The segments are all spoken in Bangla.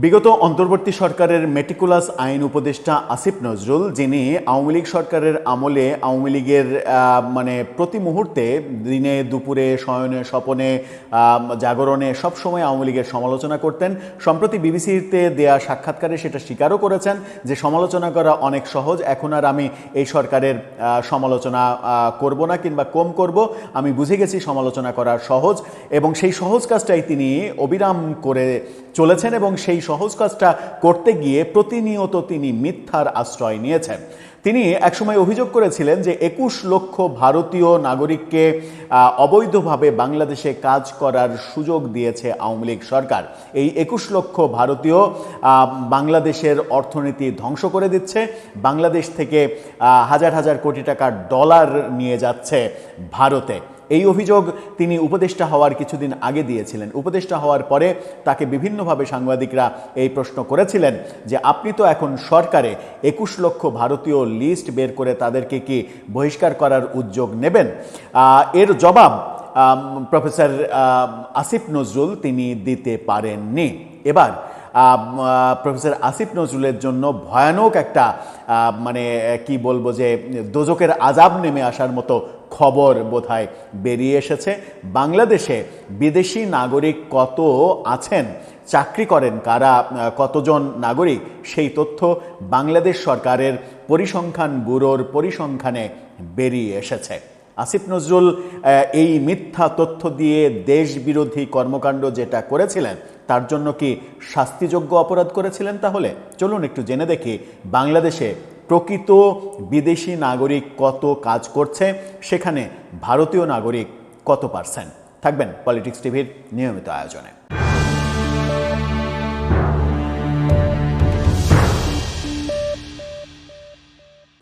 বিগত অন্তর্বর্তী সরকারের মেটিকুলাস আইন উপদেষ্টা আসিফ নজরুল, যিনি আওয়ামী লীগ সরকারের আমলে আওয়ামী লীগের প্রতি মুহূর্তে দিনে দুপুরে শয়নে স্বপনে জাগরণে সবসময় আওয়ামী লীগের সমালোচনা করতেন। সম্প্রতি বিবিসিতে দেয়া সাক্ষাৎকারে সেটা স্বীকারও করেছেন যে সমালোচনা করা অনেক সহজ, এখন আর আমি এই সরকারের সমালোচনা করব না কিংবা কম করব, আমি বুঝে গেছি সমালোচনা করা সহজ, এবং সেই সহজ কাজটাই তিনি অবিরাম করে চলেছেন এবং সেই সহজ কাজটা করতে গিয়ে প্রতিনিয়ত তিনি মিথ্যার আশ্রয় নিয়েছেন। তিনি একসময় অভিযোগ করেছিলেন যে ২১ লক্ষ ভারতীয় নাগরিককে অবৈধভাবে বাংলাদেশে কাজ করার সুযোগ দিয়েছে আওয়ামী লীগ সরকার। এই ২১ লক্ষ ভারতীয় বাংলাদেশের অর্থনীতি ধ্বংস করে দিচ্ছে, বাংলাদেশ থেকে হাজার হাজার কোটি টাকার ডলার নিয়ে যাচ্ছে ভারতে। এই অভিযোগ তিনি উপদেষ্টা হওয়ার কিছুদিন আগে দিয়েছিলেন। উপদেষ্টা হওয়ার পরে তাকে বিভিন্নভাবে সাংবাদিকরা এই প্রশ্ন করেছিলেন যে আপনি তো এখন সরকারে ২১ লক্ষ ভারতীয় লিস্ট বের করে তাদেরকে কি বহিষ্কার করার উদ্যোগ নেবেন? এর জবাব প্রফেসর আসিফ নজরুল তিনি দিতে পারেননি। এবার প্রফেসর আসিফ নজরুলের জন্য ভয়ানক একটা কি বলবো যে দোজকের আযাব নেমে আসার মতো খবর বোধহয় বেরিয়ে এসেছে। বাংলাদেশে বিদেশি নাগরিক কত আছেন, চাকরি করেন কারা, কতজন নাগরিক, সেই তথ্য বাংলাদেশ সরকারের পরিসংখ্যান ব্যুরোর পরিসংখ্যানে বেরিয়ে এসেছে। আসিফ নজরুল এই মিথ্যা তথ্য দিয়ে দেশ বিরোধী কর্মকাণ্ড যেটা করেছিলেন তার জন্য কি শাস্তিযোগ্য অপরাধ করেছিলেন? তাহলে চলুন একটু জেনে দেখি বাংলাদেশে প্রকৃত বিদেশি নাগরিক কত কাজ করছে, সেখানে ভারতীয় নাগরিক কত %। থাকবেন পলিটিক্স টিভির নিয়মিত আয়োজনে।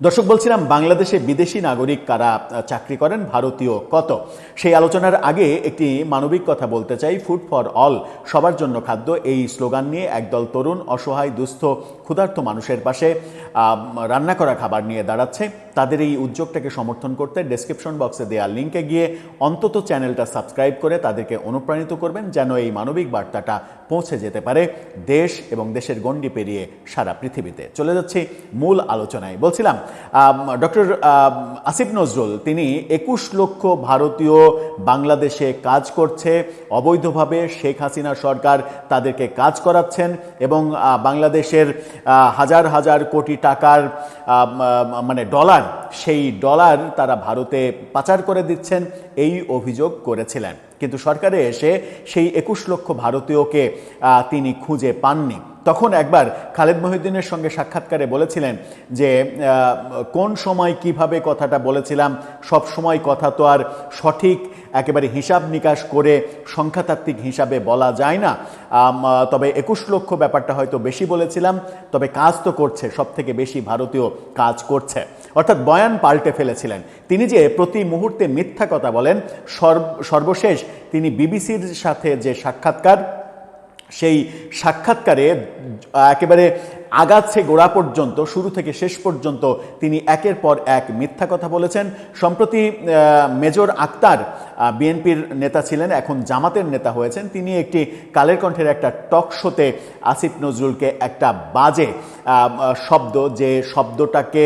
দর্শক, বলছিলাম বাংলাদেশে বিদেশি নাগরিক কারা চাকরি করেন, ভারতীয় কত। সেই আলোচনার আগে একটি মানবিক কথা বলতে চাই। ফুড ফর অল, সবার জন্য খাদ্য, এই স্লোগান নিয়ে একদল তরুণ অসহায় দুস্থ ক্ষুধার্ত মানুষের পাশে রান্না করা খাবার নিয়ে দাঁড়াচ্ছে। তাদের এই উদ্যোগটাকে সমর্থন করতে ডেসক্রিপশন বক্সে দেওয়া লিঙ্কে গিয়ে অন্তত চ্যানেলটা সাবস্ক্রাইব করে তাদেরকে অনুপ্রাণিত করবেন যেন এই মানবিক বার্তাটা পৌঁছে যেতে পারে দেশ এবং দেশের গণ্ডি পেরিয়ে সারা পৃথিবীতে। চলে যাচ্ছি মূল আলোচনায়। বলছিলাম ডক্টর আসিফ নজরুল তিনি ২১ লক্ষ ভারতীয় বাংলাদেশে কাজ করছে অবৈধভাবে, শেখ হাসিনা সরকার তাদেরকে কাজ করাচ্ছেন এবং বাংলাদেশের হাজার হাজার কোটি টাকার ডলার, সেই ডলার তারা ভারতে পাচার করে দিচ্ছেন, এই অভিযোগ করেছিলেন। কিন্তু সরকারে এসে সেই ২১ লক্ষ ভারতীয়কে তিনি খুঁজে পাননি। তখন একবার খালেদ মহিউদ্দিনের সঙ্গে সাক্ষাৎকারে বলেছিলেন যে কোন সময় কিভাবে কথাটা বলেছিলাম, সব সময় কথা তো আর সঠিক একেবারে হিসাব নিকাশ করে সংখ্যাতাত্ত্বিক হিসাবে বলা যায় না, তবে ২১ লক্ষ ব্যাপারটা হয়তো বেশি বলেছিলাম, তবে কাজ তো করছে, সব থেকে বেশি ভারতীয় কাজ করছে। অর্থাৎ বয়ান পাল্টে ফেলেছিলেন। তিনি যে প্রতি মুহূর্তে মিথ্যা কথা বলেন, সর্বশেষ তিনি বিবিসির সাথে যে সাক্ষাৎকার, সেই সাক্ষাৎকারে একেবারে আগাচ্ছে গোড়া পর্যন্ত, শুরু থেকে শেষ পর্যন্ত তিনি একের পর এক মিথ্যা কথা বলেছেন। সম্প্রতি মেজর আক্তার বিএনপির নেতা ছিলেন, এখন জামাতের নেতা হয়েছেন, তিনি একটি কালের কণ্ঠের একটা টক শোতে আসিফ নজরুলকে একটা বাজে শব্দ, যে শব্দটাকে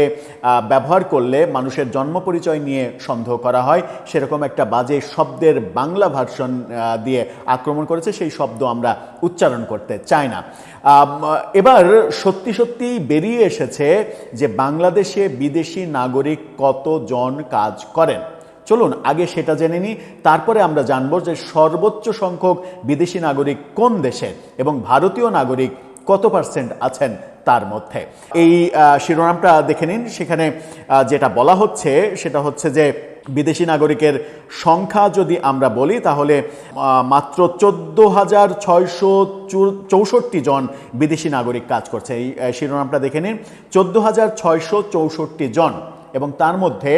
ব্যবহার করলে মানুষের জন্ম পরিচয় নিয়ে সন্দেহ করা হয়, সেরকম একটা বাজে শব্দের বাংলা ভার্সন দিয়ে আক্রমণ করেছে। সেই শব্দ আমরা উচ্চারণ করতে চাই না। এবার সত্যি সত্যি বেরিয়ে এসেছে যে বাংলাদেশে বিদেশি নাগরিক কতজন কাজ করেন। চলুন আগে সেটা জেনে নিই, তারপরে আমরা জানব যে সর্বোচ্চ সংখ্যক বিদেশি নাগরিক কোন দেশের এবং ভারতীয় নাগরিক কত % আছেন তার মধ্যে। এই শিরোনামটা দেখে নিন। সেখানে যেটা বলা হচ্ছে সেটা হচ্ছে যে বিদেশি নাগরিকের সংখ্যা যদি আমরা বলি তাহলে মাত্র 14,664 জন বিদেশি নাগরিক কাজ করছে। এই শিরোনামটা দেখে নিন, 14,664 জন, এবং তার মধ্যে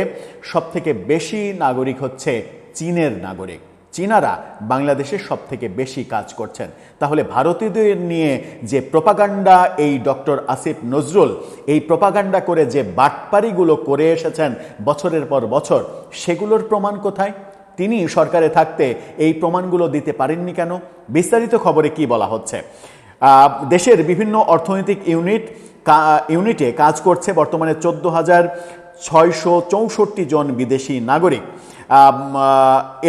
সবথেকে বেশি নাগরিক হচ্ছে চীনের নাগরিক। চীনারা বাংলাদেশে সব থেকে বেশি কাজ করছেন। তাহলে ভারতীয়দের নিয়ে যে প্রোপাগান্ডা এই ডক্টর আসিফ নজরুল এই প্রোপাগান্ডা করে যে বাটপারিগুলো করে এসেছেন বছরের পর বছর, সেগুলোর প্রমাণ কোথায়? তিনি সরকারে থাকতে এই প্রমাণগুলো দিতে পারেননি কেন? বিস্তারিত খবরে কি বলা হচ্ছে? দেশের বিভিন্ন অর্থনৈতিক ইউনিটে কাজ করছে বর্তমানে 14,664 জন বিদেশি নাগরিক।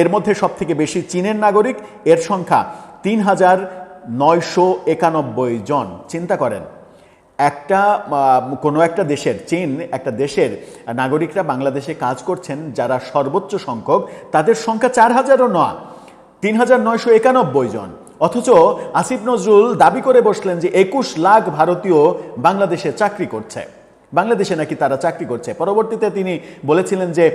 এর মধ্যে সবথেকে বেশি চীনের নাগরিক, এর সংখ্যা 3,991 জন। চিন্তা করেন, কোনো একটা দেশের, চীন একটা দেশের নাগরিকরা বাংলাদেশে কাজ করছেন যারা সর্বোচ্চ সংখ্যক, তাদের সংখ্যা 4,000ও নয়, 3,991 জন। অথচ আসিফ নজরুল দাবি করে বসলেন যে 21 লাখ ভারতীয় বাংলাদেশে চাকরি করছে, বাংলাদেশে নাকি তারা চাকরি করছে। পরবর্তীতে তিনি বলেছিলেন যে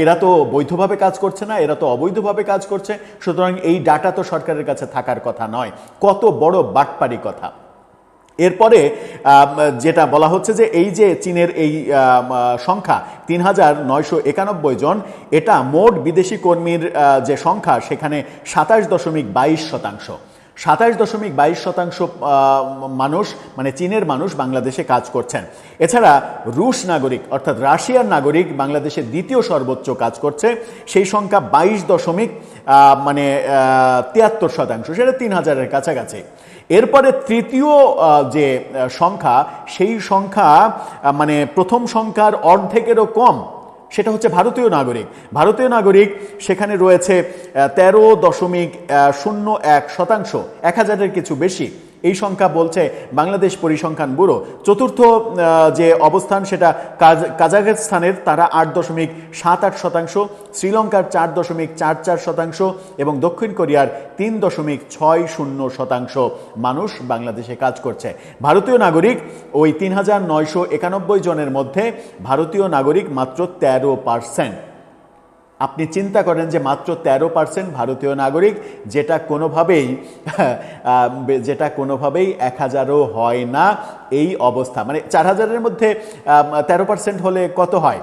এরা তো বৈধভাবে কাজ করছে না, এরা তো অবৈধভাবে কাজ করছে, সুতরাং এই ডাটা তো সরকারের কাছে থাকার কথা নয়। কত বড় বাটপারি কথা। এরপরে যেটা বলা হচ্ছে যে এই যে চীনের এই সংখ্যা 3,991 জন, এটা মোট বিদেশি কর্মীর যে সংখ্যা সেখানে 27.22%। 27.22% মানুষ, মানে চীনের মানুষ বাংলাদেশে কাজ করছেন। এছাড়া রুশ নাগরিক অর্থাৎ রাশিয়ার নাগরিক বাংলাদেশে দ্বিতীয় সর্বোচ্চ কাজ করছে, সেই সংখ্যা 22.73%, সেটা 3,000-এর কাছাকাছি। এরপরে তৃতীয় যে সংখ্যা, সেই সংখ্যা মানে প্রথম সংখ্যার অর্ধেকেরও কম, সেটা হচ্ছে ভারতীয় নাগরিক। ভারতীয় নাগরিক সেখানে রয়েছে 13.01%, 1,000-এর কিছু বেশি। এই সংখ্যা বলছে বাংলাদেশ পরিসংখ্যান ব্যুরো। চতুর্থ যে অবস্থান সেটা কাজাখস্তানের, তারা 8.78%, শ্রীলঙ্কার 4.44% এবং দক্ষিণ কোরিয়ার 3.60% মানুষ বাংলাদেশে কাজ করছে। ভারতীয় নাগরিক ওই 3,991 জনের মধ্যে ভারতীয় নাগরিক মাত্র 13%। আপনি চিন্তা করেন যে মাত্র 13% ভারতীয় নাগরিক, যেটা কোনোভাবেই 1,000ও হয় না এই অবস্থা। মানে 4,000-এর মধ্যে 13% হলে কত হয়?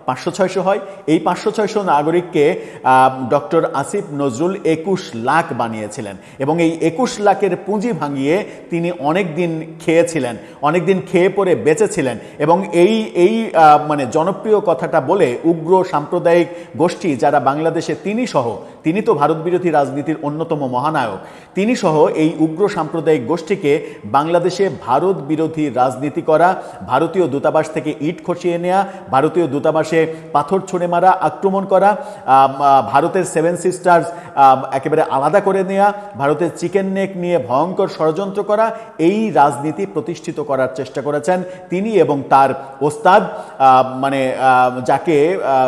500-600 হয়। এই 500-600 নাগরিককে ডক্টর আসিফ নজরুল 21 লাখ বানিয়েছিলেন এবং এই 21 লাখের পুঁজি ভাঙিয়ে তিনি অনেক দিন খেয়েছিলেন, অনেক দিন খেয়ে পরে বেঁচেছিলেন। এবং এই মানে জনপ্রিয় কথাটা বলে উগ্র সাম্প্রদায়িক গোষ্ঠী যারা বাংলাদেশে, তিনি তো ভারত বিরোধী রাজনীতির অন্যতম মহানায়ক, তিনি সহ এই উগ্র সাম্প্রদায়িক গোষ্ঠীকে বাংলাদেশে ভারত বিরোধী রাজনীতি করা, ভারতীয় দূতাবাস থেকে ইট খসিয়ে নেওয়া, ভারতীয় দূতাবাসে পাথর ছুঁড়ে মারা, আক্রমণ করা, ভারতের 7 সিস্টার্স একেবারে আলাদা করে নেওয়া, ভারতের চিকেন নেক নিয়ে ভয়ঙ্কর ষড়যন্ত্র করা, এই রাজনীতি প্রতিষ্ঠিত করার চেষ্টা করেছেন তিনি এবং তার ওস্তাদ, মানে যাকে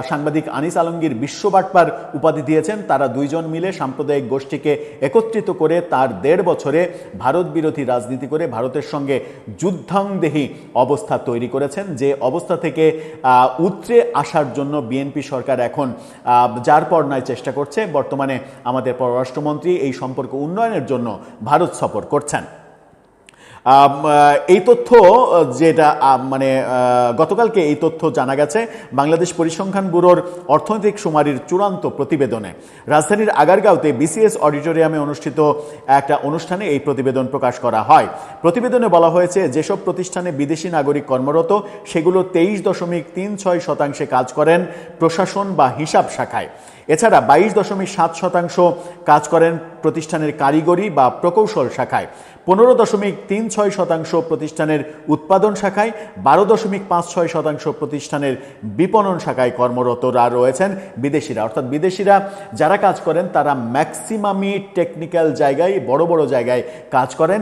সাংবাদিক আনিস আলমগীর বিশ্ববাটপার উপাধি দিয়েছেন। তারা দুইজন মিলে সাম্প্রদায়িক গোষ্ঠীকে একত্রিত করে তার 1.5 বছরে ভারত বিরোধী রাজনীতি করে ভারতের সঙ্গে যুদ্ধাংদেহী অবস্থা তৈরি করেছেন, যে অবস্থা থেকে উতরে আসার জন্য বিএনপি সরকার এখন যার পর নাই চেষ্টা করছে। বর্তমানে আমাদের পররাষ্ট্রমন্ত্রী এই সম্পর্ক উন্নয়নের জন্য ভারত সফর করছেন। এই তথ্য যেটা মানে গতকালকে এই তথ্য জানা গেছে বাংলাদেশ পরিসংখ্যান ব্যুরোর অর্থনৈতিক শুমারির চূড়ান্ত প্রতিবেদনে। রাজধানীর আগারগাঁওতে বিসিএস অডিটোরিয়ামে অনুষ্ঠিত একটা অনুষ্ঠানে এই প্রতিবেদন প্রকাশ করা হয়। প্রতিবেদনে বলা হয়েছে যেসব প্রতিষ্ঠানে বিদেশি নাগরিক কর্মরত সেগুলো 23.36% কাজ করেন প্রশাসন বা হিসাব শাখায়। এছাড়া 22.7% কাজ করেন প্রতিষ্ঠানের কারিগরি বা প্রকৌশল শাখায়, 15.36% প্রতিষ্ঠানের উৎপাদন শাখায়, 12.56% প্রতিষ্ঠানের বিপণন শাখায় কর্মরতরা রয়েছেন বিদেশিরা। অর্থাৎ বিদেশিরা যারা কাজ করেন তারা ম্যাক্সিমামই টেকনিক্যাল জায়গায়, বড় বড় জায়গায় কাজ করেন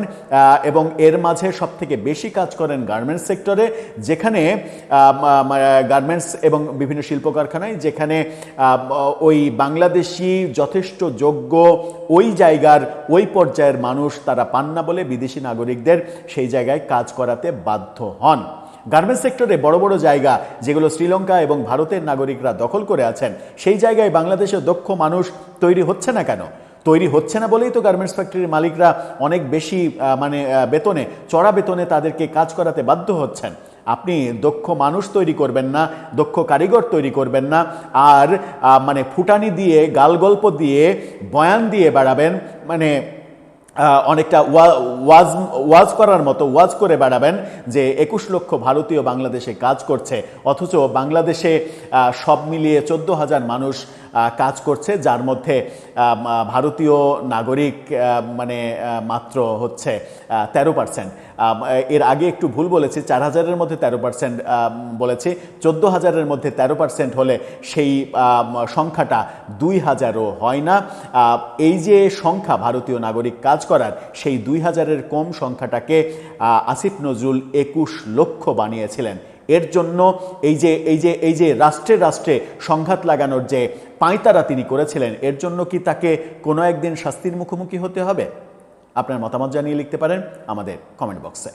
এবং এর মাঝে সবথেকে বেশি কাজ করেন গার্মেন্টস সেক্টরে, যেখানে গার্মেন্টস এবং বিভিন্ন শিল্প কারখানায়, যেখানে ওই বাংলাদেশি যথেষ্ট যোগ্য ওই জায়গার ওই পর্যায়ের মানুষ তারা পান না বলে বিদেশি নাগরিকদের সেই জায়গায় কাজ করাতে বাধ্য হন। গার্মেন্টস সেক্টরে বড় বড় জায়গা যেগুলো শ্রীলঙ্কা এবং ভারতের নাগরিকরা দখল করে আছেন, সেই জায়গায় বাংলাদেশের দক্ষ মানুষ তৈরি হচ্ছে না কেন? তৈরি হচ্ছে না বলেই তো গার্মেন্টস ফ্যাক্টরির মালিকরা অনেক বেশি বেতনে, চড়া বেতনে তাদেরকে কাজ করাতে বাধ্য হচ্ছেন। আপনি দক্ষ মানুষ তৈরি করবেন না, দক্ষ কারিগর তৈরি করবেন না, আর ফুটানি দিয়ে, গালগল্প দিয়ে, বয়ান দিয়ে বেড়াবেন, অনেকটা ওয়াজ করার মতো ওয়াজ করে বেড়াবেন যে 21 লক্ষ ভারতীয় বাংলাদেশে কাজ করছে, অথচ বাংলাদেশে সব মিলিয়ে 14,000 মানুষ কাজ করছে, যার মধ্যে ভারতীয় নাগরিক মাত্র হচ্ছে 13%। এর আগে একটু ভুল বলেছি, 4,000-এর মধ্যে 13% বলেছি, 14,000-এর মধ্যে 13% হলে সেই সংখ্যাটা 2,000-ও হয় না। এই যে সংখ্যা ভারতীয় নাগরিক কাজ করার, সেই 2,000-এর কম সংখ্যাটাকে আসিফ নজরুল 21 লক্ষ বানিয়েছিলেন। এর জন্য এই যে রাষ্ট্রে রাষ্ট্রে সংঘাত লাগানোর যে পাঁয়তারা তিনি করেছিলেন, এর জন্য কি তাকে কোনো একদিন শাস্তির মুখোমুখি হতে হবে? আপনার মতামত জানিয়ে লিখতে পারেন আমাদের কমেন্ট বক্সে।